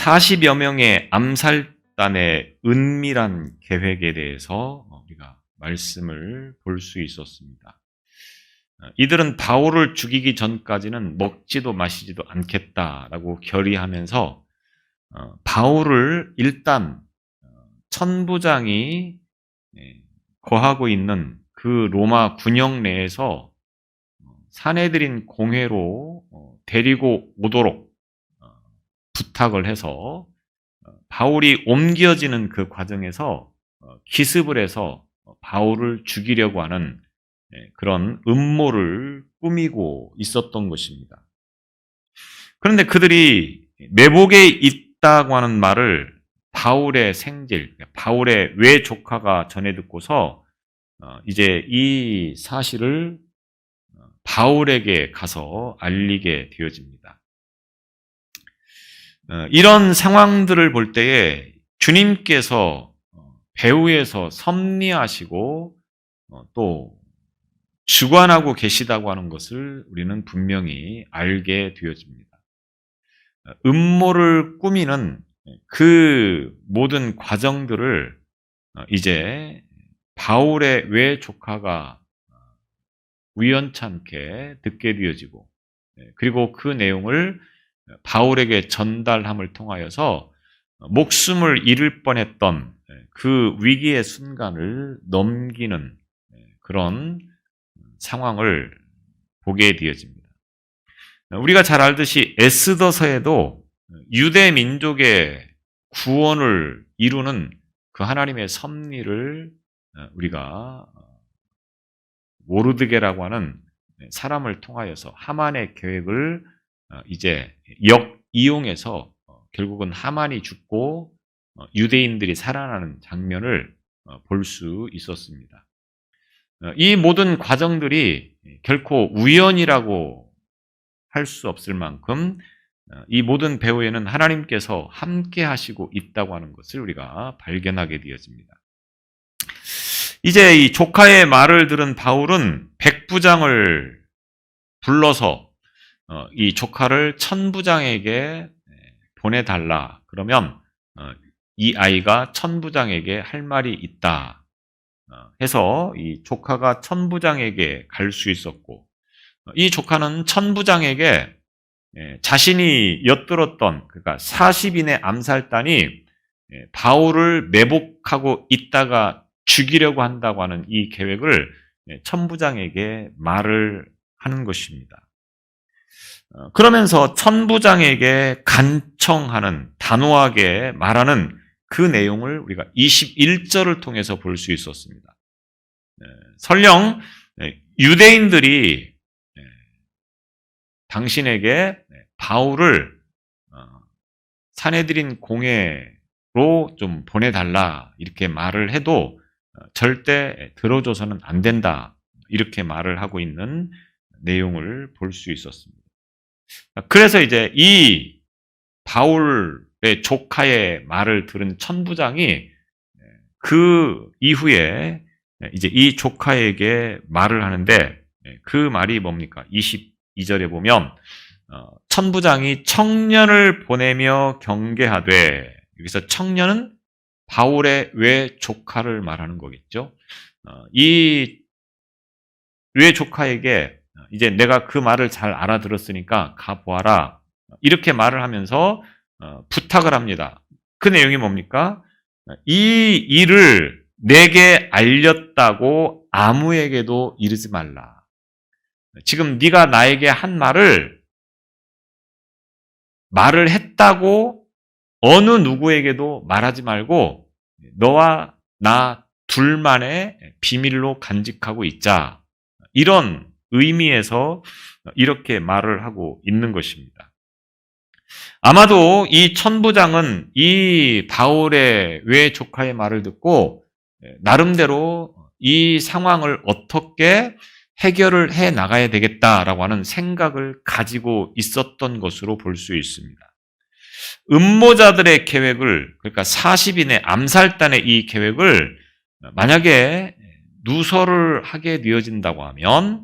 40여 명의 암살단의 은밀한 계획에 대해서 우리가 말씀을 볼 수 있었습니다. 이들은 바울을 죽이기 전까지는 먹지도 마시지도 않겠다라고 결의하면서 바울을 일단 천부장이 거하고 있는 그 로마 군영 내에서 사내들인 공회로 데리고 오도록 부탁을 해서 바울이 옮겨지는 그 과정에서 기습을 해서 바울을 죽이려고 하는 그런 음모를 꾸미고 있었던 것입니다. 그런데 그들이 매복에 있다고 하는 말을 바울의 생질, 바울의 외조카가 전해 듣고서 이제 이 사실을 바울에게 가서 알리게 되어집니다. 이런 상황들을 볼 때에 주님께서 배후에서 섭리하시고 또 주관하고 계시다고 하는 것을 우리는 분명히 알게 되어집니다. 음모를 꾸미는 그 모든 과정들을 이제 바울의 외조카가 우연찮게 듣게 되어지고 그리고 그 내용을 바울에게 전달함을 통하여서 목숨을 잃을 뻔했던 그 위기의 순간을 넘기는 그런 상황을 보게 되어집니다. 우리가 잘 알듯이 에스더서에도 유대 민족의 구원을 이루는 그 하나님의 섭리를 우리가 모르드게라고 하는 사람을 통하여서 하만의 계획을 이제 역이용해서 결국은 하만이 죽고 유대인들이 살아나는 장면을 볼 수 있었습니다. 이 모든 과정들이 결코 우연이라고 할 수 없을 만큼 이 모든 배후에는 하나님께서 함께 하시고 있다고 하는 것을 우리가 발견하게 되어집니다. 이제 이 조카의 말을 들은 바울은 백부장을 불러서 이 조카를 천부장에게 보내달라. 그러면 이 아이가 천부장에게 할 말이 있다 해서 이 조카가 천부장에게 갈 수 있었고 이 조카는 천부장에게 자신이 엿들었던 그러니까 40인의 암살단이 바울을 매복하고 있다가 죽이려고 한다고 하는 이 계획을 천부장에게 말을 하는 것입니다. 그러면서 천부장에게 간청하는 단호하게 말하는 그 내용을 우리가 21절을 통해서 볼 수 있었습니다. 설령 유대인들이 당신에게 바울을 사내들인 공회로 좀 보내달라 이렇게 말을 해도 절대 들어줘서는 안 된다 이렇게 말을 하고 있는 내용을 볼 수 있었습니다. 그래서 이제 이 바울의 조카의 말을 들은 천부장이 그 이후에 이제 이 조카에게 말을 하는데 그 말이 뭡니까? 22절에 보면 천부장이 청년을 보내며 경계하되 여기서 청년은 바울의 외조카를 말하는 거겠죠. 이 외조카에게 이제 내가 그 말을 잘 알아들었으니까 가보아라 이렇게 말을 하면서 부탁을 합니다. 그 내용이 뭡니까? 이 일을 내게 알렸다고 아무에게도 이르지 말라. 지금 네가 나에게 한 말을 했다고 어느 누구에게도 말하지 말고 너와 나 둘만의 비밀로 간직하고 있자. 이런 의미에서 이렇게 말을 하고 있는 것입니다. 아마도 이 천부장은 이 바울의 외조카의 말을 듣고 나름대로 이 상황을 어떻게 해결을 해 나가야 되겠다라고 하는 생각을 가지고 있었던 것으로 볼 수 있습니다. 음모자들의 계획을 그러니까 40인의 암살단의 이 계획을 만약에 누설을 하게 되어진다고 하면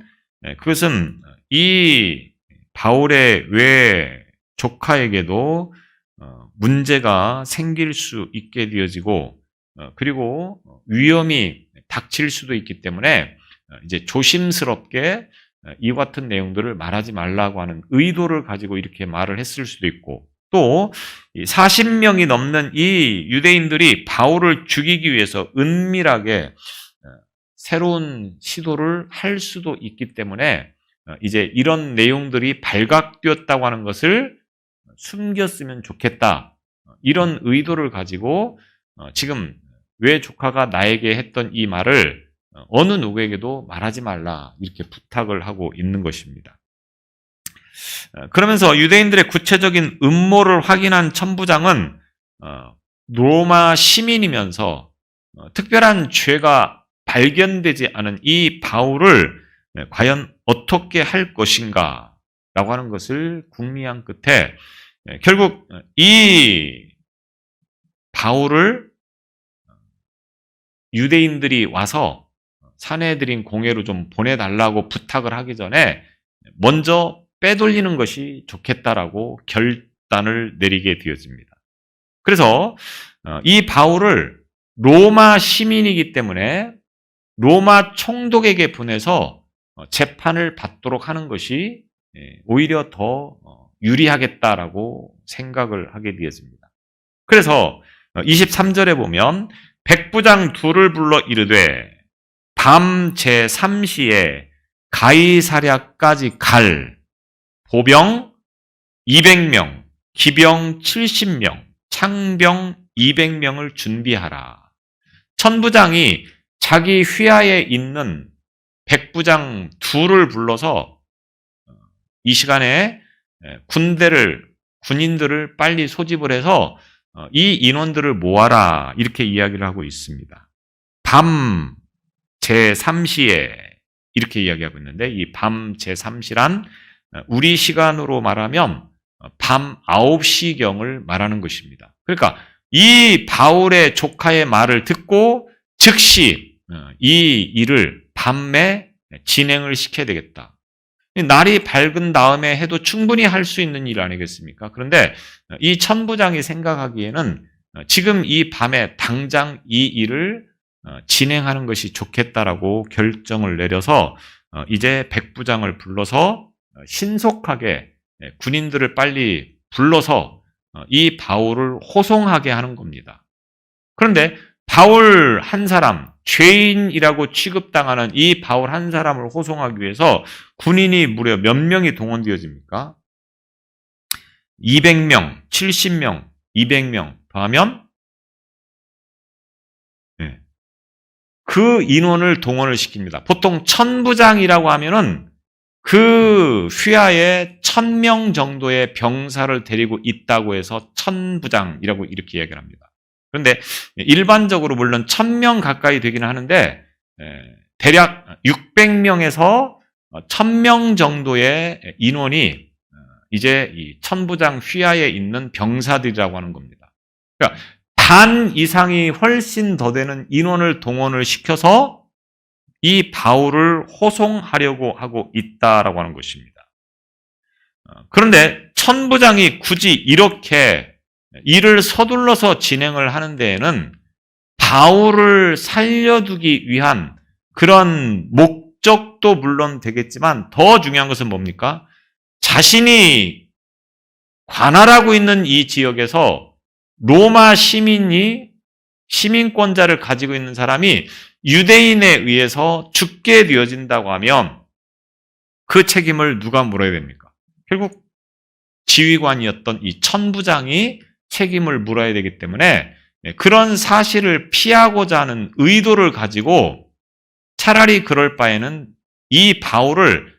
그것은 이 바울의 외 조카에게도 문제가 생길 수 있게 되어지고 그리고 위험이 닥칠 수도 있기 때문에 이제 조심스럽게 이와 같은 내용들을 말하지 말라고 하는 의도를 가지고 이렇게 말을 했을 수도 있고 또 40명이 넘는 이 유대인들이 바울을 죽이기 위해서 은밀하게 새로운 시도를 할 수도 있기 때문에 이제 이런 내용들이 발각되었다고 하는 것을 숨겼으면 좋겠다. 이런 의도를 가지고 지금 왜 조카가 나에게 했던 이 말을 어느 누구에게도 말하지 말라 이렇게 부탁을 하고 있는 것입니다. 그러면서 유대인들의 구체적인 음모를 확인한 천부장은 로마 시민이면서 특별한 죄가 발견되지 않은 이 바울을 과연 어떻게 할 것인가 라고 하는 것을 궁리한 끝에 결국 이 바울을 유대인들이 와서 사내들인 공회로 좀 보내달라고 부탁을 하기 전에 먼저 빼돌리는 것이 좋겠다라고 결단을 내리게 되어집니다. 그래서 이 바울을 로마 시민이기 때문에 로마 총독에게 보내서 재판을 받도록 하는 것이 오히려 더 유리하겠다라고 생각을 하게 되었습니다. 그래서 23절에 보면 백부장 둘을 불러 이르되 밤 제3시에 가이사랴까지 갈 보병 200명, 기병 70명, 창병 200명을 준비하라. 천부장이 자기 휘하에 있는 백부장 둘을 불러서 이 시간에 군인들을 빨리 소집을 해서 이 인원들을 모아라 이렇게 이야기를 하고 있습니다. 밤 제3시에 이렇게 이야기하고 있는데 이 밤 제3시란 우리 시간으로 말하면 밤 9시경을 말하는 것입니다. 그러니까 이 바울의 조카의 말을 듣고 즉시 이 일을 밤에 진행을 시켜야 되겠다. 날이 밝은 다음에 해도 충분히 할 수 있는 일 아니겠습니까? 그런데 이 천부장이 생각하기에는 지금 이 밤에 당장 이 일을 진행하는 것이 좋겠다라고 결정을 내려서 이제 백부장을 불러서 신속하게 군인들을 빨리 불러서 이 바울을 호송하게 하는 겁니다. 그런데 바울 한 사람, 죄인이라고 취급당하는 이 바울 한 사람을 호송하기 위해서 군인이 무려 몇 명이 동원되어집니까? 200명, 70명, 200명 더하면 그 인원을 동원을 시킵니다. 보통 천부장이라고 하면은 그 휘하에 1000명 정도의 병사를 데리고 있다고 해서 천부장이라고 이렇게 이야기를 합니다. 그런데 일반적으로 물론 1000명 가까이 되기는 하는데 대략 600명에서 1000명 정도의 인원이 이제 이 천부장 휘하에 있는 병사들이라고 하는 겁니다. 그러니까 반 이상이 훨씬 더 되는 인원을 동원을 시켜서 이 바울을 호송하려고 하고 있다라고 하는 것입니다. 그런데 천부장이 굳이 이렇게 일을 서둘러서 진행을 하는 데에는 바울을 살려두기 위한 그런 목적도 물론 되겠지만 더 중요한 것은 뭡니까? 자신이 관할하고 있는 이 지역에서 로마 시민이 시민권자를 가지고 있는 사람이 유대인에 의해서 죽게 되어진다고 하면 그 책임을 누가 물어야 됩니까? 결국 지휘관이었던 이 천부장이 책임을 물어야 되기 때문에 그런 사실을 피하고자 하는 의도를 가지고 차라리 그럴 바에는 이 바울을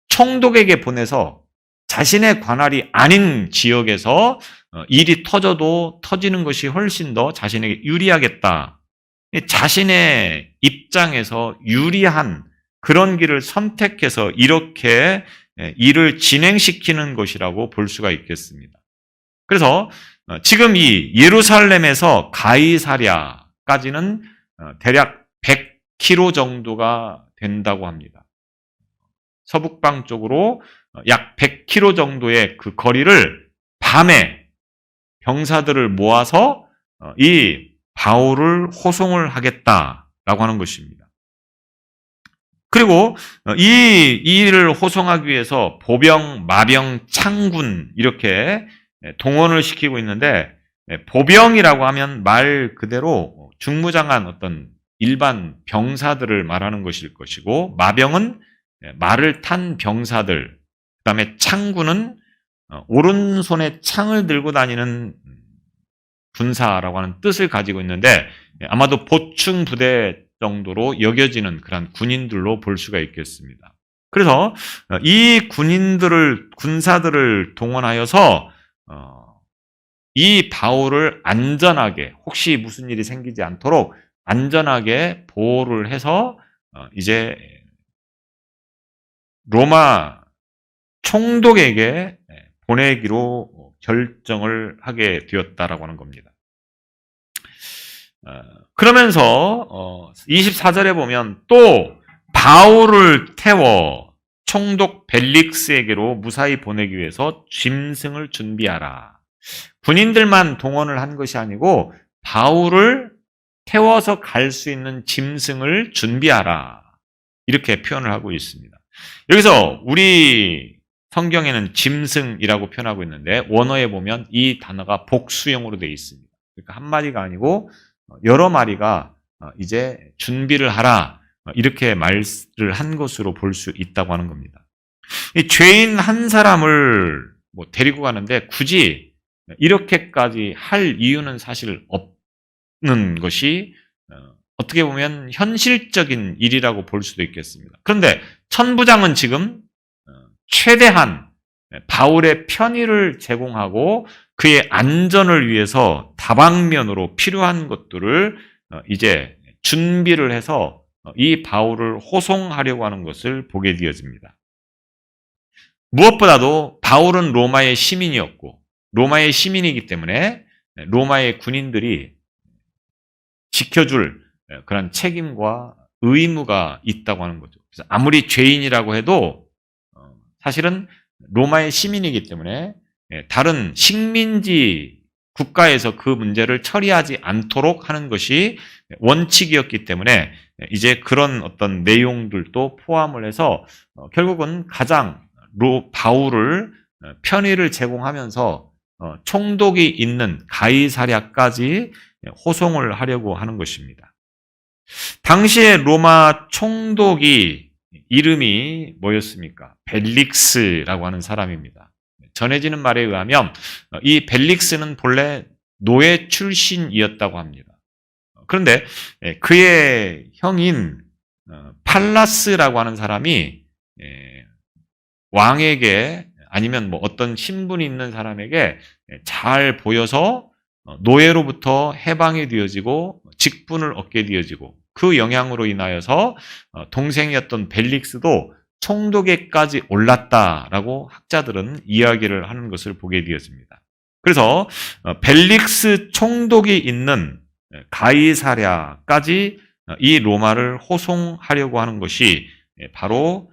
총독에게 보내서 자신의 관할이 아닌 지역에서 일이 터져도 터지는 것이 훨씬 더 자신에게 유리하겠다. 자신의 입장에서 유리한 그런 길을 선택해서 이렇게 일을 진행시키는 것이라고 볼 수가 있겠습니다. 그래서 지금 이 예루살렘에서 가이사랴까지는 대략 100km 정도가 된다고 합니다. 서북방 쪽으로 약 100km 정도의 그 거리를 밤에 병사들을 모아서 이 바울을 호송을 하겠다라고 하는 것입니다. 그리고 이 일을 호송하기 위해서 보병, 마병, 창군 이렇게 동원을 시키고 있는데, 보병이라고 하면 말 그대로 중무장한 어떤 일반 병사들을 말하는 것일 것이고, 마병은 말을 탄 병사들, 그다음에 창군은 오른손에 창을 들고 다니는 군사라고 하는 뜻을 가지고 있는데, 아마도 보충 부대 정도로 여겨지는 그런 군인들로 볼 수가 있겠습니다. 그래서 이 군사들을 동원하여서 이 바울을 안전하게, 혹시 무슨 일이 생기지 않도록 안전하게 보호를 해서 이제 로마 총독에게 보내기로 결정을 하게 되었다라고 하는 겁니다. 그러면서 24절에 보면 또 바울을 태워 총독 벨릭스에게로 무사히 보내기 위해서 짐승을 준비하라. 군인들만 동원을 한 것이 아니고 바울을 태워서 갈 수 있는 짐승을 준비하라. 이렇게 표현을 하고 있습니다. 여기서 우리 성경에는 짐승이라고 표현하고 있는데, 원어에 보면 이 단어가 복수형으로 되어 있습니다. 그러니까 한 마리가 아니고 여러 마리가 이제 준비를 하라, 이렇게 말을 한 것으로 볼 수 있다고 하는 겁니다. 이 죄인 한 사람을 데리고 가는데 굳이 이렇게까지 할 이유는 사실 없는 것이 어떻게 보면 현실적인 일이라고 볼 수도 있겠습니다. 그런데 천부장은 지금 최대한 바울의 편의를 제공하고 그의 안전을 위해서 다방면으로 필요한 것들을 이제 준비를 해서 이 바울을 호송하려고 하는 것을 보게 되어집니다. 무엇보다도 바울은 로마의 시민이었고, 로마의 시민이기 때문에 로마의 군인들이 지켜줄 그런 책임과 의무가 있다고 하는 거죠. 그래서 아무리 죄인이라고 해도 사실은 로마의 시민이기 때문에 다른 식민지 국가에서 그 문제를 처리하지 않도록 하는 것이 원칙이었기 때문에 이제 그런 어떤 내용들도 포함을 해서 결국은 가장 바울을 편의를 제공하면서 총독이 있는 가이사랴까지 호송을 하려고 하는 것입니다. 당시에 로마 총독이 이름이 뭐였습니까? 벨릭스라고 하는 사람입니다. 전해지는 말에 의하면 이 벨릭스는 본래 노예 출신이었다고 합니다. 그런데 그의 형인 팔라스라고 하는 사람이 왕에게, 아니면 어떤 신분이 있는 사람에게 잘 보여서 노예로부터 해방이 되어지고 직분을 얻게 되어지고, 그 영향으로 인하여서 동생이었던 벨릭스도 총독에까지 올랐다라고 학자들은 이야기를 하는 것을 보게 되었습니다. 그래서 벨릭스 총독이 있는 가이사랴까지 이 로마를 호송하려고 하는 것이 바로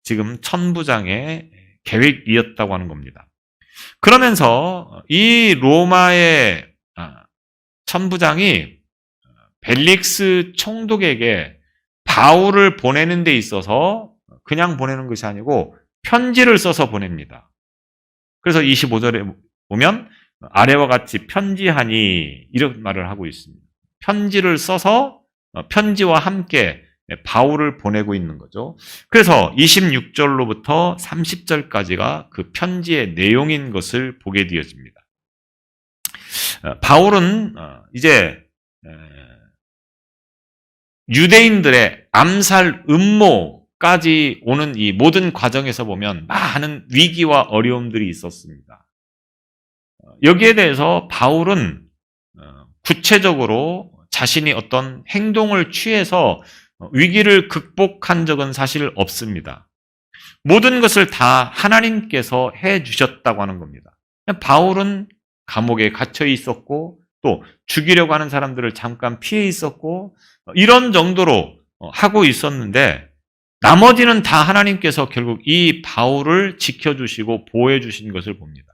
지금 천부장의 계획이었다고 하는 겁니다. 그러면서 이 로마의 천부장이 벨릭스 총독에게 바울을 보내는 데 있어서 그냥 보내는 것이 아니고 편지를 써서 보냅니다. 그래서 25절에 보면 아래와 같이 편지하니, 이런 말을 하고 있습니다. 편지를 써서 편지와 함께 바울을 보내고 있는 거죠. 그래서 26절로부터 30절까지가 그 편지의 내용인 것을 보게 되어집니다. 바울은 이제 유대인들의 암살 음모까지 오는 이 모든 과정에서 보면 많은 위기와 어려움들이 있었습니다. 여기에 대해서 바울은 구체적으로 자신이 어떤 행동을 취해서 위기를 극복한 적은 사실 없습니다. 모든 것을 다 하나님께서 해 주셨다고 하는 겁니다. 바울은 감옥에 갇혀 있었고, 또 죽이려고 하는 사람들을 잠깐 피해 있었고, 이런 정도로 하고 있었는데, 나머지는 다 하나님께서 결국 이 바울을 지켜주시고 보호해 주신 것을 봅니다.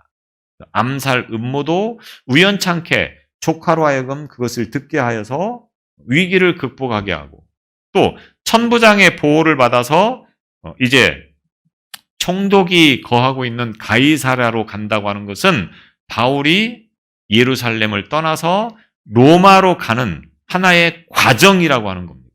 암살 음모도 우연찮게 조카로 하여금 그것을 듣게 하여서 위기를 극복하게 하고, 또 천부장의 보호를 받아서 이제 총독이 거하고 있는 가이사랴로 간다고 하는 것은 바울이 예루살렘을 떠나서 로마로 가는 하나의 과정이라고 하는 겁니다.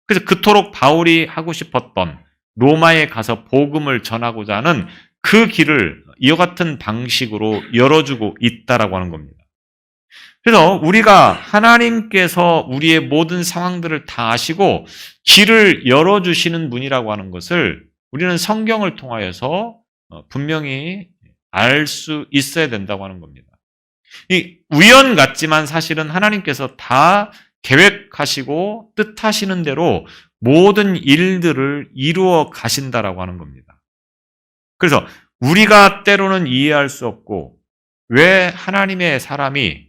그래서 그토록 바울이 하고 싶었던 로마에 가서 복음을 전하고자 하는 그 길을 이와 같은 방식으로 열어주고 있다라고 하는 겁니다. 그래서 우리가 하나님께서 우리의 모든 상황들을 다 아시고 길을 열어주시는 분이라고 하는 것을 우리는 성경을 통하여서 분명히 알 수 있어야 된다고 하는 겁니다. 이 우연 같지만 사실은 하나님께서 다 계획하시고 뜻하시는 대로 모든 일들을 이루어 가신다라고 하는 겁니다. 그래서 우리가 때로는 이해할 수 없고, 왜 하나님의 사람이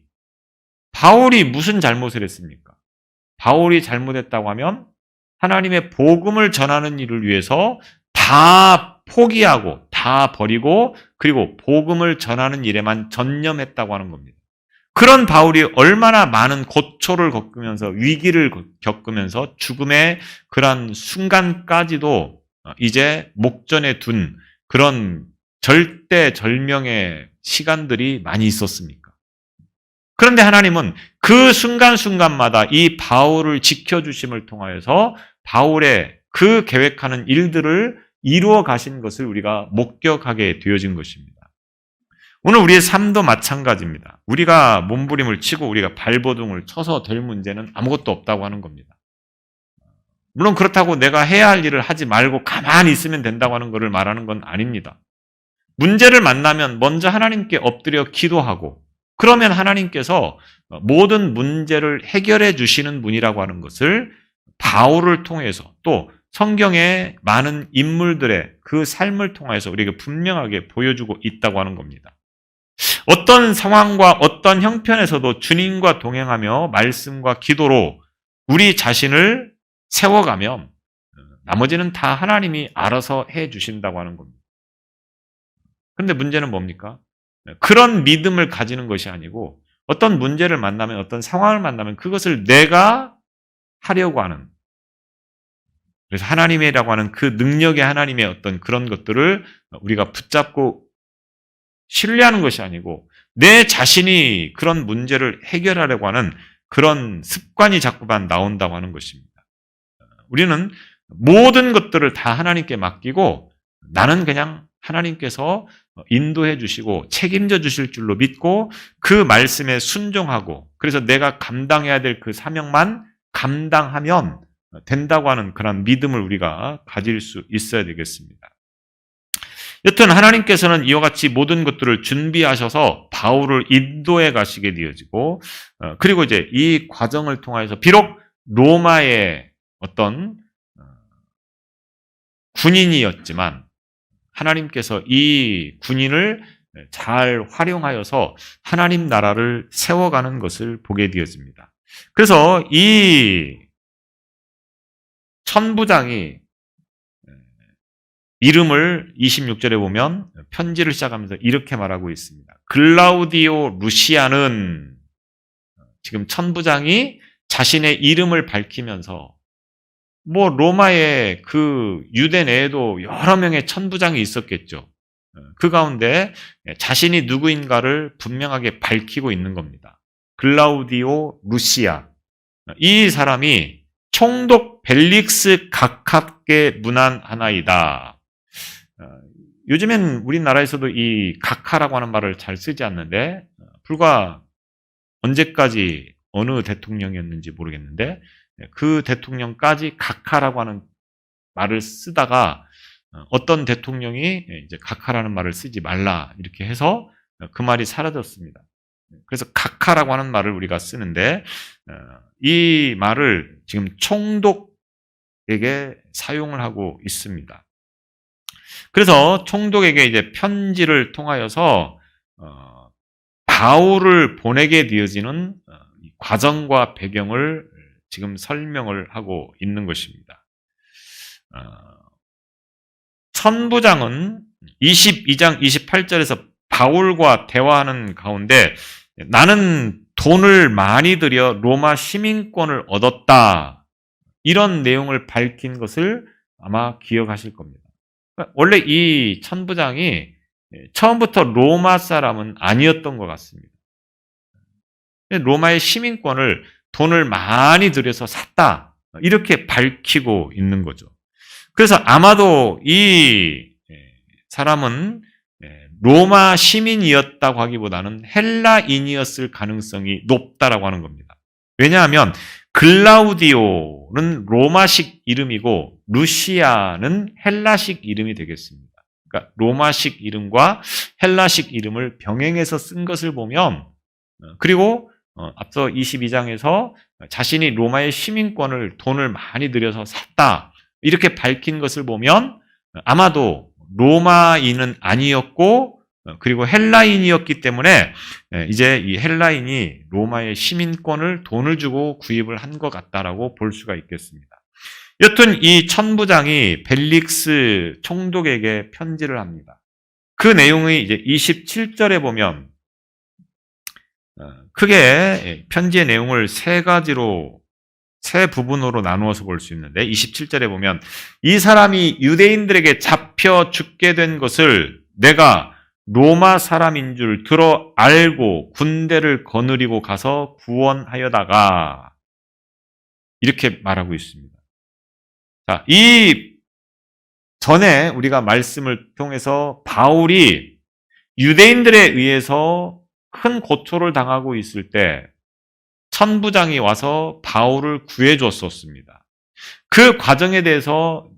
바울이 무슨 잘못을 했습니까? 바울이 잘못했다고 하면 하나님의 복음을 전하는 일을 위해서 다 포기하고 다 버리고 그리고 복음을 전하는 일에만 전념했다고 하는 겁니다. 그런 바울이 얼마나 많은 고초를 겪으면서 위기를 겪으면서 죽음의 그런 순간까지도 이제 목전에 둔 그런 절대절명의 시간들이 많이 있었습니까? 그런데 하나님은 그 순간순간마다 이 바울을 지켜주심을 통하여서 바울의 그 계획하는 일들을 이루어 가신 것을 우리가 목격하게 되어진 것입니다. 오늘 우리의 삶도 마찬가지입니다. 우리가 몸부림을 치고 우리가 발버둥을 쳐서 될 문제는 아무것도 없다고 하는 겁니다. 물론 그렇다고 내가 해야 할 일을 하지 말고 가만히 있으면 된다고 하는 것을 말하는 건 아닙니다. 문제를 만나면 먼저 하나님께 엎드려 기도하고, 그러면 하나님께서 모든 문제를 해결해 주시는 분이라고 하는 것을 바울을 통해서 또 성경의 많은 인물들의 그 삶을 통해서 우리에게 분명하게 보여주고 있다고 하는 겁니다. 어떤 상황과 어떤 형편에서도 주님과 동행하며 말씀과 기도로 우리 자신을 세워가면 나머지는 다 하나님이 알아서 해 주신다고 하는 겁니다. 그런데 문제는 뭡니까? 그런 믿음을 가지는 것이 아니고 어떤 문제를 만나면, 어떤 상황을 만나면 그것을 내가 하려고 하는, 그래서 하나님이라고 하는 그 능력의 하나님의 어떤 그런 것들을 우리가 붙잡고 신뢰하는 것이 아니고 내 자신이 그런 문제를 해결하려고 하는 그런 습관이 자꾸만 나온다고 하는 것입니다. 우리는 모든 것들을 다 하나님께 맡기고 나는 그냥 하나님께서 인도해 주시고 책임져 주실 줄로 믿고 그 말씀에 순종하고, 그래서 내가 감당해야 될 그 사명만 감당하면 된다고 하는 그런 믿음을 우리가 가질 수 있어야 되겠습니다. 여튼 하나님께서는 이와 같이 모든 것들을 준비하셔서 바울을 인도해 가시게 되어지고, 그리고 이제 이 과정을 통해서 비록 로마의 어떤 군인이었지만 하나님께서 이 군인을 잘 활용하여서 하나님 나라를 세워가는 것을 보게 되어집니다. 그래서 이 천부장이 이름을 26절에 보면 편지를 시작하면서 이렇게 말하고 있습니다. 글라우디오 루시아는, 지금 천부장이 자신의 이름을 밝히면서 뭐 로마의 그 유대 내에도 여러 명의 천부장이 있었겠죠. 그 가운데 자신이 누구인가를 분명하게 밝히고 있는 겁니다. 글라우디오 루시아. 이 사람이 총독 벨릭스 각하께 문안하나이다. 요즘엔 우리나라에서도 이 각하라고 하는 말을 잘 쓰지 않는데, 불과 언제까지 어느 대통령이었는지 모르겠는데 그 대통령까지 각하라고 하는 말을 쓰다가 어떤 대통령이 이제 각하라는 말을 쓰지 말라 이렇게 해서 그 말이 사라졌습니다. 그래서 각하라고 하는 말을 우리가 쓰는데, 이 말을 지금 총독에게 사용을 하고 있습니다. 그래서 총독에게 이제 편지를 통하여서 바울을 보내게 되어지는 과정과 배경을 지금 설명을 하고 있는 것입니다. 천부장은 22장 28절에서 바울과 대화하는 가운데 나는 돈을 많이 들여 로마 시민권을 얻었다. 이런 내용을 밝힌 것을 아마 기억하실 겁니다. 원래 이 천부장이 처음부터 로마 사람은 아니었던 것 같습니다. 로마의 시민권을 돈을 많이 들여서 샀다. 이렇게 밝히고 있는 거죠. 그래서 아마도 이 사람은 로마 시민이었다고 하기보다는 헬라인이었을 가능성이 높다라고 하는 겁니다. 왜냐하면 글라우디오는 로마식 이름이고 루시아는 헬라식 이름이 되겠습니다. 그러니까 로마식 이름과 헬라식 이름을 병행해서 쓴 것을 보면, 그리고 앞서 22장에서 자신이 로마의 시민권을 돈을 많이 들여서 샀다 이렇게 밝힌 것을 보면 아마도 로마인은 아니었고, 그리고 헬라인이었기 때문에 이제 이 헬라인이 로마의 시민권을 돈을 주고 구입을 한 것 같다라고 볼 수가 있겠습니다. 여튼 이 천부장이 벨릭스 총독에게 편지를 합니다. 그 내용이 이제 27절에 보면 크게 편지의 내용을 세 부분으로 나누어서 볼 수 있는데 27절에 보면 이 사람이 유대인들에게 잡혀 죽게 된 것을 내가 로마 사람인 줄 들어 알고 군대를 거느리고 가서 구원하여다가 이렇게 말하고 있습니다. 자, 이 전에 우리가 말씀을 통해서 바울이 유대인들에 의해서 큰 고초를 당하고 있을 때 천부장이 와서 바울을 구해줬었습니다. 그 과정에 대해서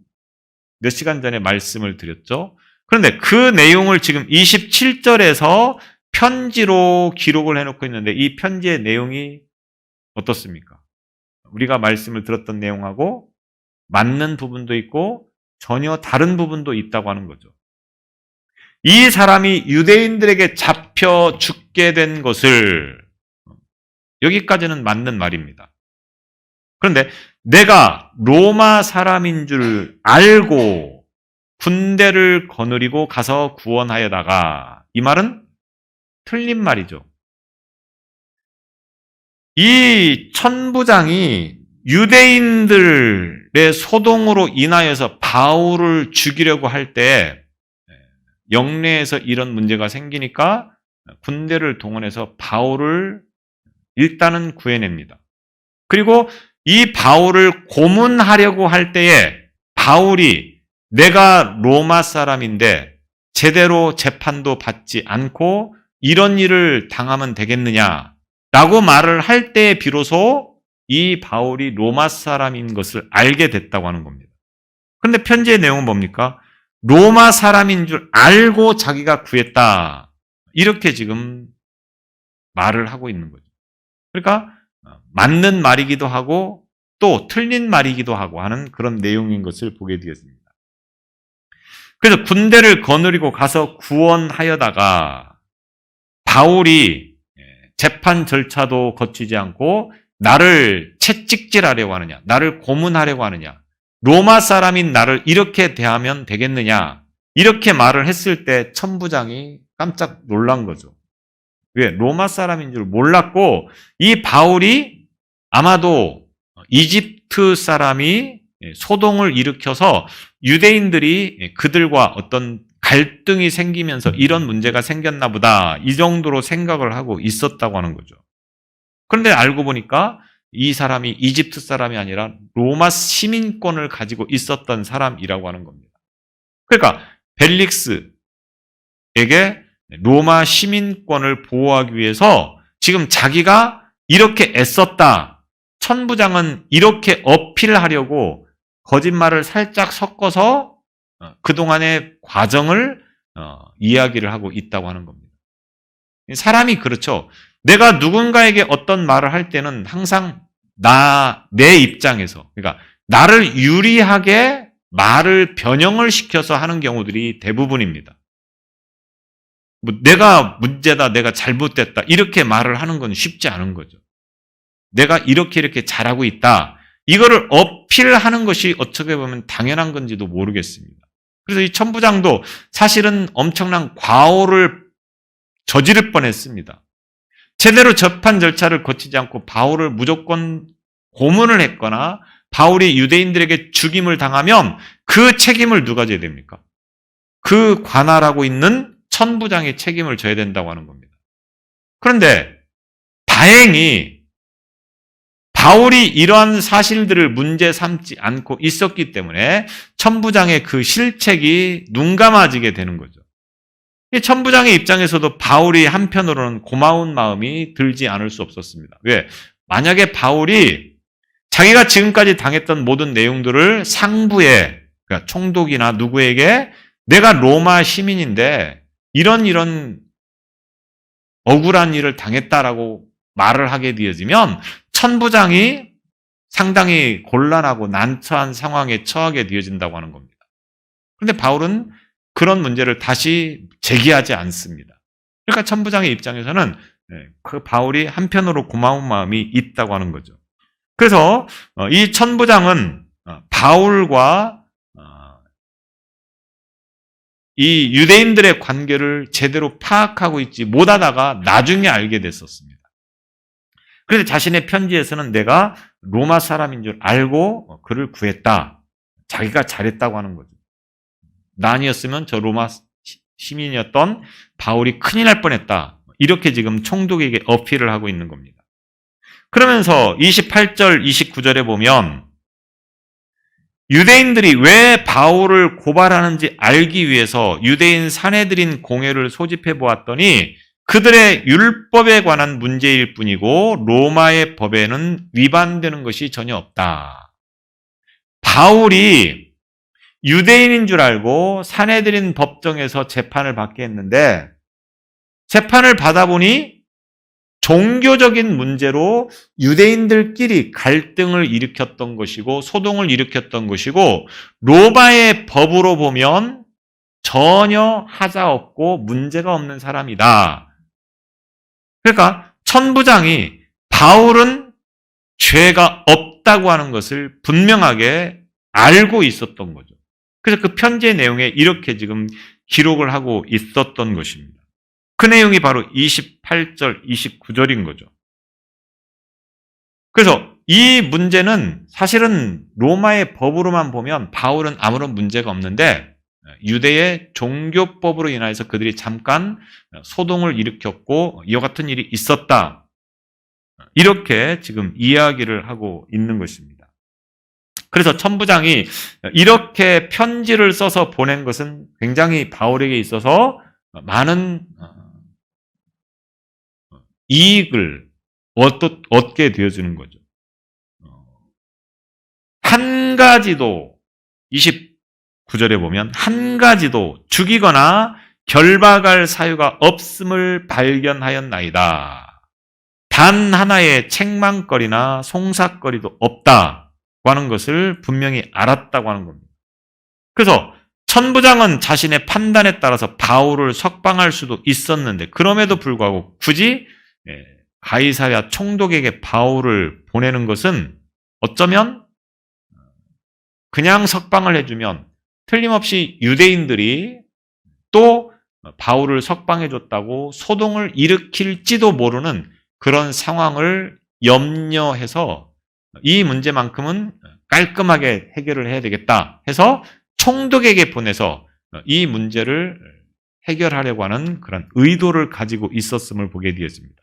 몇 시간 전에 말씀을 드렸죠. 그런데 그 내용을 지금 27절에서 편지로 기록을 해놓고 있는데 이 편지의 내용이 어떻습니까? 우리가 말씀을 들었던 내용하고 맞는 부분도 있고 전혀 다른 부분도 있다고 하는 거죠. 이 사람이 유대인들에게 잡혀 죽게 된 것을, 여기까지는 맞는 말입니다. 그런데 내가 로마 사람인 줄 알고 군대를 거느리고 가서 구원하여다가, 이 말은 틀린 말이죠. 이 천부장이 유대인들의 소동으로 인하여서 바울을 죽이려고 할 때 영내에서 이런 문제가 생기니까 군대를 동원해서 바울을 일단은 구해냅니다. 그리고 이 바울을 고문하려고 할 때에 바울이 내가 로마 사람인데 제대로 재판도 받지 않고 이런 일을 당하면 되겠느냐라고 말을 할 때에 비로소 이 바울이 로마 사람인 것을 알게 됐다고 하는 겁니다. 그런데 편지의 내용은 뭡니까? 로마 사람인 줄 알고 자기가 구했다. 이렇게 지금 말을 하고 있는 거죠. 그러니까 맞는 말이기도 하고 또 틀린 말이기도 하고 하는 그런 내용인 것을 보게 되었습니다. 그래서 군대를 거느리고 가서 구원하여다가 바울이 재판 절차도 거치지 않고 나를 채찍질하려고 하느냐, 나를 고문하려고 하느냐, 로마 사람인 나를 이렇게 대하면 되겠느냐, 이렇게 말을 했을 때 천부장이 깜짝 놀란 거죠. 왜? 로마 사람인 줄 몰랐고 이 바울이 아마도 이집트 사람이 소동을 일으켜서 유대인들이 그들과 어떤 갈등이 생기면서 이런 문제가 생겼나 보다, 이 정도로 생각을 하고 있었다고 하는 거죠. 그런데 알고 보니까 이 사람이 이집트 사람이 아니라 로마 시민권을 가지고 있었던 사람이라고 하는 겁니다. 그러니까 벨릭스에게 로마 시민권을 보호하기 위해서 지금 자기가 이렇게 애썼다, 천부장은 이렇게 어필하려고 거짓말을 살짝 섞어서 그동안의 과정을 이야기를 하고 있다고 하는 겁니다. 사람이 그렇죠. 내가 누군가에게 어떤 말을 할 때는 항상 내 입장에서, 그러니까 나를 유리하게 말을 변형을 시켜서 하는 경우들이 대부분입니다. 내가 문제다, 내가 잘못됐다, 이렇게 말을 하는 건 쉽지 않은 거죠. 내가 이렇게 잘하고 있다, 이거를 어필하는 것이 어떻게 보면 당연한 건지도 모르겠습니다. 그래서 이 천부장도 사실은 엄청난 과오를 저지를 뻔했습니다. 제대로 재판 절차를 거치지 않고 바울을 무조건 고문을 했거나 바울이 유대인들에게 죽임을 당하면 그 책임을 누가 져야 됩니까? 그 관할하고 있는 천부장의 책임을 져야 된다고 하는 겁니다. 그런데 다행히 바울이 이러한 사실들을 문제 삼지 않고 있었기 때문에 천부장의 그 실책이 눈감아지게 되는 거죠. 이 천부장의 입장에서도 바울이 한편으로는 고마운 마음이 들지 않을 수 없었습니다. 왜? 만약에 바울이 자기가 지금까지 당했던 모든 내용들을 상부에, 그러니까 총독이나 누구에게 내가 로마 시민인데 이런 억울한 일을 당했다라고 말을 하게 되어지면 천부장이 상당히 곤란하고 난처한 상황에 처하게 되어진다고 하는 겁니다. 그런데 바울은 그런 문제를 다시 제기하지 않습니다. 그러니까 천부장의 입장에서는 그 바울이 한편으로 고마운 마음이 있다고 하는 거죠. 그래서 이 천부장은 바울과 이 유대인들의 관계를 제대로 파악하고 있지 못하다가 나중에 알게 됐었습니다. 그래서 자신의 편지에서는 내가 로마 사람인 줄 알고 그를 구했다. 자기가 잘했다고 하는 거죠. 나 아니었으면 저 로마 시민이었던 바울이 큰일 날 뻔했다. 이렇게 지금 총독에게 어필을 하고 있는 겁니다. 그러면서 28절, 29절에 보면 유대인들이 왜 바울을 고발하는지 알기 위해서 유대인 사내들인 공회를 소집해 보았더니 그들의 율법에 관한 문제일 뿐이고 로마의 법에는 위반되는 것이 전혀 없다. 바울이 유대인인 줄 알고 사내들인 법정에서 재판을 받게 했는데 재판을 받아보니 종교적인 문제로 유대인들끼리 갈등을 일으켰던 것이고 소동을 일으켰던 것이고 로마의 법으로 보면 전혀 하자 없고 문제가 없는 사람이다. 그러니까 천부장이 바울은 죄가 없다고 하는 것을 분명하게 알고 있었던 거죠. 그래서 그 편지의 내용에 이렇게 지금 기록을 하고 있었던 것입니다. 그 내용이 바로 28절, 29절인 거죠. 그래서 이 문제는 사실은 로마의 법으로만 보면 바울은 아무런 문제가 없는데 유대의 종교법으로 인하여서 그들이 잠깐 소동을 일으켰고 이와 같은 일이 있었다. 이렇게 지금 이야기를 하고 있는 것입니다. 그래서 천부장이 이렇게 편지를 써서 보낸 것은 굉장히 바울에게 있어서 많은 이익을 얻게 되어주는 거죠. 한 가지도 29절에 보면 한 가지도 죽이거나 결박할 사유가 없음을 발견하였나이다. 단 하나의 책망거리나 송사거리도 없다고 하는 것을 분명히 알았다고 하는 겁니다. 그래서 천부장은 자신의 판단에 따라서 바울을 석방할 수도 있었는데 그럼에도 불구하고 굳이 가이사랴 총독에게 바울을 보내는 것은 어쩌면 그냥 석방을 해주면 틀림없이 유대인들이 또 바울을 석방해줬다고 소동을 일으킬지도 모르는 그런 상황을 염려해서 이 문제만큼은 깔끔하게 해결을 해야 되겠다 해서 총독에게 보내서 이 문제를 해결하려고 하는 그런 의도를 가지고 있었음을 보게 되었습니다.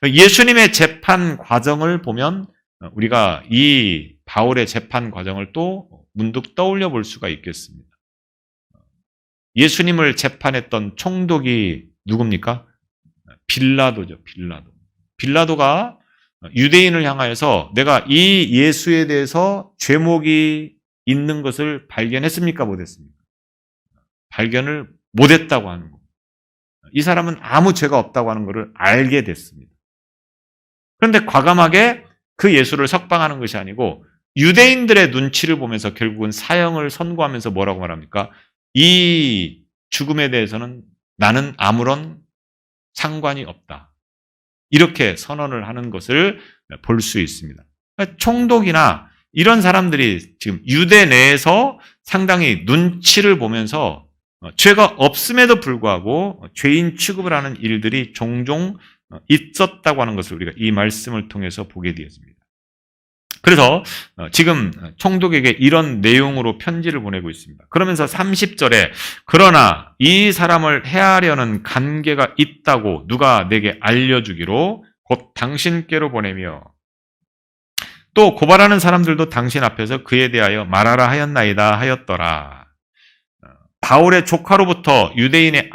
예수님의 재판 과정을 보면 우리가 이 바울의 재판 과정을 또 문득 떠올려 볼 수가 있겠습니다. 예수님을 재판했던 총독이 누굽니까? 빌라도죠. 빌라도가 유대인을 향하여서 내가 이 예수에 대해서 죄목이 있는 것을 발견했습니까? 못했습니까? 발견을 못했다고 하는 겁니다. 이 사람은 아무 죄가 없다고 하는 것을 알게 됐습니다. 그런데 과감하게 그 예수를 석방하는 것이 아니고 유대인들의 눈치를 보면서 결국은 사형을 선고하면서 뭐라고 말합니까? 이 죽음에 대해서는 나는 아무런 상관이 없다. 이렇게 선언을 하는 것을 볼 수 있습니다. 총독이나 이런 사람들이 지금 유대 내에서 상당히 눈치를 보면서 죄가 없음에도 불구하고 죄인 취급을 하는 일들이 종종 있었다고 하는 것을 우리가 이 말씀을 통해서 보게 되었습니다. 그래서 지금 총독에게 이런 내용으로 편지를 보내고 있습니다. 그러면서 30절에 그러나 이 사람을 해하려는 관계가 있다고 누가 내게 알려주기로 곧 당신께로 보내며 또 고발하는 사람들도 당신 앞에서 그에 대하여 말하라 하였나이다 하였더라. 바울의 조카로부터 유대인의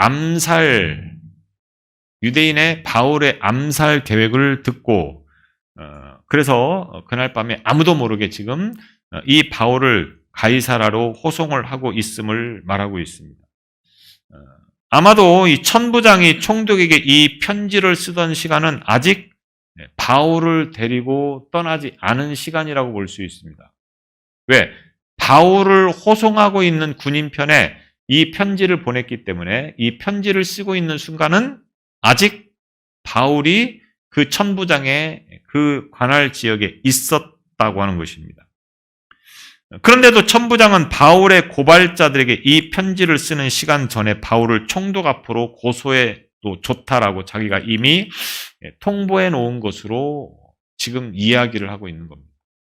바울의 암살 계획을 듣고 그래서 그날 밤에 아무도 모르게 지금 이 바울을 가이사라로 호송을 하고 있음을 말하고 있습니다. 아마도 이 천부장이 총독에게 이 편지를 쓰던 시간은 아직 바울을 데리고 떠나지 않은 시간이라고 볼 수 있습니다. 왜? 바울을 호송하고 있는 군인 편에 이 편지를 보냈기 때문에 이 편지를 쓰고 있는 순간은 아직 바울이 그 천부장의 그 관할 지역에 있었다고 하는 것입니다. 그런데도 천부장은 바울의 고발자들에게 이 편지를 쓰는 시간 전에 바울을 총독 앞으로 고소해도 좋다라고 자기가 이미 통보해 놓은 것으로 지금 이야기를 하고 있는 겁니다.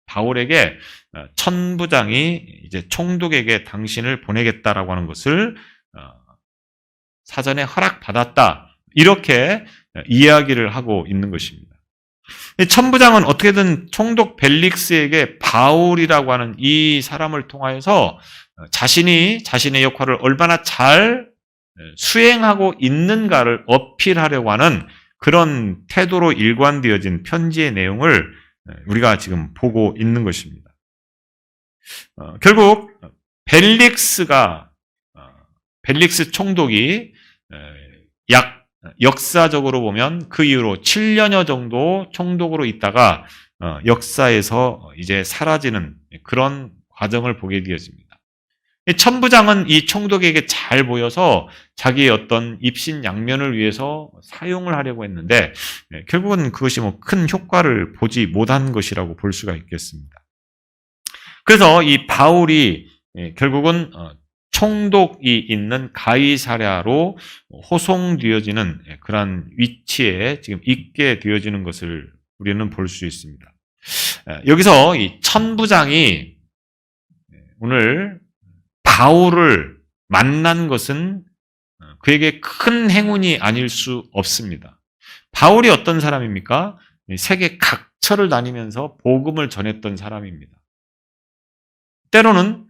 바울에게 천부장이 이제 총독에게 당신을 보내겠다라고 하는 것을 사전에 허락받았다. 이렇게 이야기를 하고 있는 것입니다. 천부장은 어떻게든 총독 벨릭스에게 바울이라고 하는 이 사람을 통하여서 자신이 자신의 역할을 얼마나 잘 수행하고 있는가를 어필하려고 하는 그런 태도로 일관되어진 편지의 내용을 우리가 지금 보고 있는 것입니다. 결국 벨릭스 총독이 역사적으로 보면 그 이후로 7년여 정도 총독으로 있다가 역사에서 이제 사라지는 그런 과정을 보게 되었습니다. 천부장은 이 총독에게 잘 보여서 자기의 어떤 입신양면을 위해서 사용을 하려고 했는데 결국은 그것이 뭐 큰 효과를 보지 못한 것이라고 볼 수가 있겠습니다. 그래서 이 바울이 결국은 총독이 있는 가이사랴로 호송되어지는 그러한 위치에 지금 있게 되어지는 것을 우리는 볼 수 있습니다. 여기서 이 천부장이 오늘 바울을 만난 것은 그에게 큰 행운이 아닐 수 없습니다. 바울이 어떤 사람입니까? 세계 각처를 다니면서 복음을 전했던 사람입니다. 때로는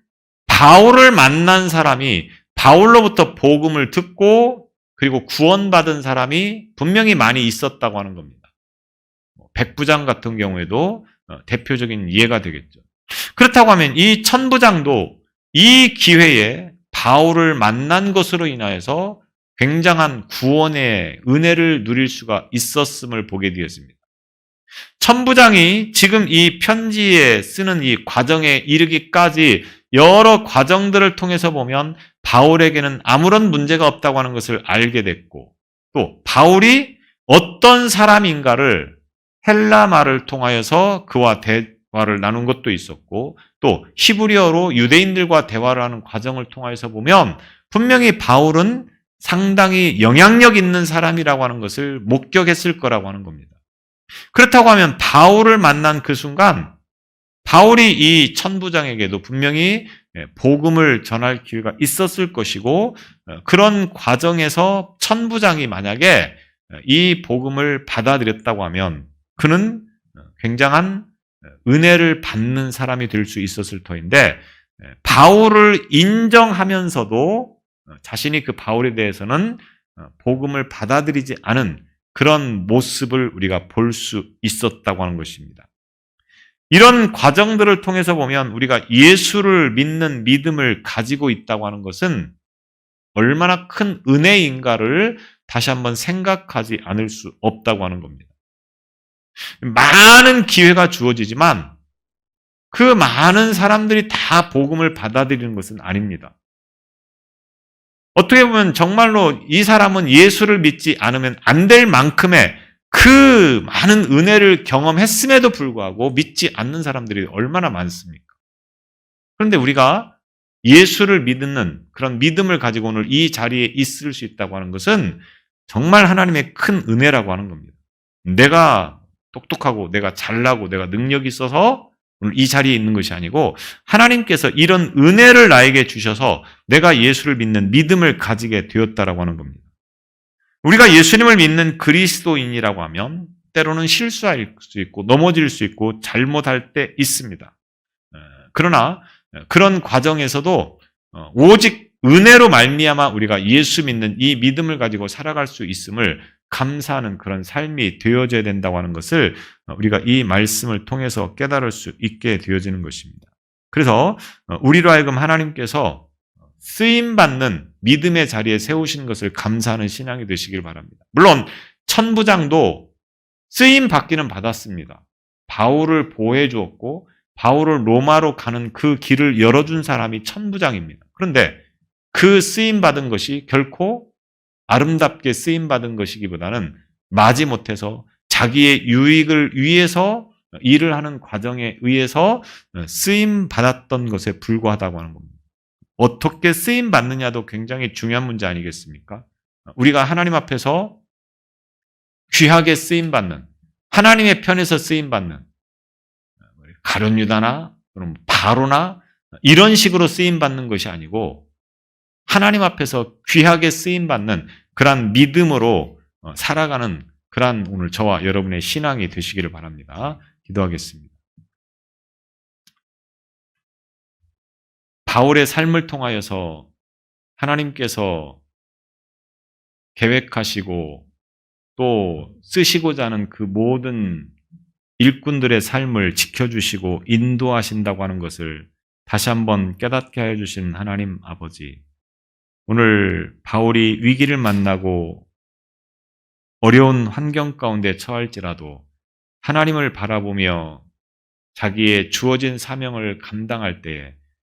바울을 만난 사람이 바울로부터 복음을 듣고 그리고 구원받은 사람이 분명히 많이 있었다고 하는 겁니다. 백부장 같은 경우에도 대표적인 예가 되겠죠. 그렇다고 하면 이 천부장도 이 기회에 바울을 만난 것으로 인하여서 굉장한 구원의 은혜를 누릴 수가 있었음을 보게 되었습니다. 천부장이 지금 이 편지에 쓰는 이 과정에 이르기까지 여러 과정들을 통해서 보면 바울에게는 아무런 문제가 없다고 하는 것을 알게 됐고 또 바울이 어떤 사람인가를 헬라 말을 통하여서 그와 대화를 나눈 것도 있었고 또 히브리어로 유대인들과 대화를 하는 과정을 통해서 보면 분명히 바울은 상당히 영향력 있는 사람이라고 하는 것을 목격했을 거라고 하는 겁니다. 그렇다고 하면 바울을 만난 그 순간 바울이 이 천부장에게도 분명히 복음을 전할 기회가 있었을 것이고 그런 과정에서 천부장이 만약에 이 복음을 받아들였다고 하면 그는 굉장한 은혜를 받는 사람이 될 수 있었을 터인데 바울을 인정하면서도 자신이 그 바울에 대해서는 복음을 받아들이지 않은 그런 모습을 우리가 볼 수 있었다고 하는 것입니다. 이런 과정들을 통해서 보면 우리가 예수를 믿는 믿음을 가지고 있다고 하는 것은 얼마나 큰 은혜인가를 다시 한번 생각하지 않을 수 없다고 하는 겁니다. 많은 기회가 주어지지만 그 많은 사람들이 다 복음을 받아들이는 것은 아닙니다. 어떻게 보면 정말로 이 사람은 예수를 믿지 않으면 안 될 만큼의 그 많은 은혜를 경험했음에도 불구하고 믿지 않는 사람들이 얼마나 많습니까? 그런데 우리가 예수를 믿는 그런 믿음을 가지고 오늘 이 자리에 있을 수 있다고 하는 것은 정말 하나님의 큰 은혜라고 하는 겁니다. 내가 똑똑하고 내가 잘나고 내가 능력이 있어서 오늘 이 자리에 있는 것이 아니고 하나님께서 이런 은혜를 나에게 주셔서 내가 예수를 믿는 믿음을 가지게 되었다라고 하는 겁니다. 우리가 예수님을 믿는 그리스도인이라고 하면 때로는 실수할 수 있고 넘어질 수 있고 잘못할 때 있습니다. 그러나 그런 과정에서도 오직 은혜로 말미암아 우리가 예수 믿는 이 믿음을 가지고 살아갈 수 있음을 감사하는 그런 삶이 되어져야 된다고 하는 것을 우리가 이 말씀을 통해서 깨달을 수 있게 되어지는 것입니다. 그래서 우리로 하여금 하나님께서 쓰임받는 믿음의 자리에 세우신 것을 감사하는 신앙이 되시길 바랍니다. 물론 천부장도 쓰임 받기는 받았습니다. 바울을 보호해 주었고 바울을 로마로 가는 그 길을 열어준 사람이 천부장입니다. 그런데 그 쓰임받은 것이 결코 아름답게 쓰임받은 것이기보다는 마지못해서 자기의 유익을 위해서 일을 하는 과정에 의해서 쓰임받았던 것에 불과하다고 하는 겁니다. 어떻게 쓰임받느냐도 굉장히 중요한 문제 아니겠습니까? 우리가 하나님 앞에서 귀하게 쓰임받는, 하나님의 편에서 쓰임받는 가룟 유다나 바로나 이런 식으로 쓰임받는 것이 아니고 하나님 앞에서 귀하게 쓰임받는 그러한 믿음으로 살아가는 그러한 오늘 저와 여러분의 신앙이 되시기를 바랍니다. 기도하겠습니다. 바울의 삶을 통하여서 하나님께서 계획하시고 또 쓰시고자 하는 그 모든 일꾼들의 삶을 지켜주시고 인도하신다고 하는 것을 다시 한번 깨닫게 하여 주신 하나님 아버지, 오늘 바울이 위기를 만나고 어려운 환경 가운데 처할지라도 하나님을 바라보며 자기의 주어진 사명을 감당할 때에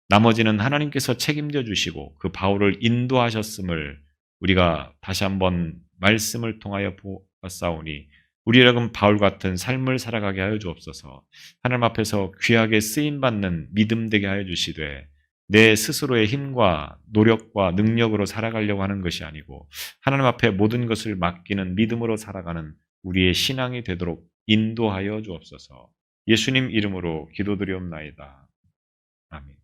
나머지는 하나님께서 책임져 주시고 그 바울을 인도하셨음을 우리가 다시 한번 말씀을 통하여 보았사오니 우리라금 바울 같은 삶을 살아가게 하여 주옵소서. 하나님 앞에서 귀하게 쓰임받는 믿음 되게 하여 주시되 내 스스로의 힘과 노력과 능력으로 살아가려고 하는 것이 아니고 하나님 앞에 모든 것을 맡기는 믿음으로 살아가는 우리의 신앙이 되도록 인도하여 주옵소서. 예수님 이름으로 기도드리옵나이다. 아멘.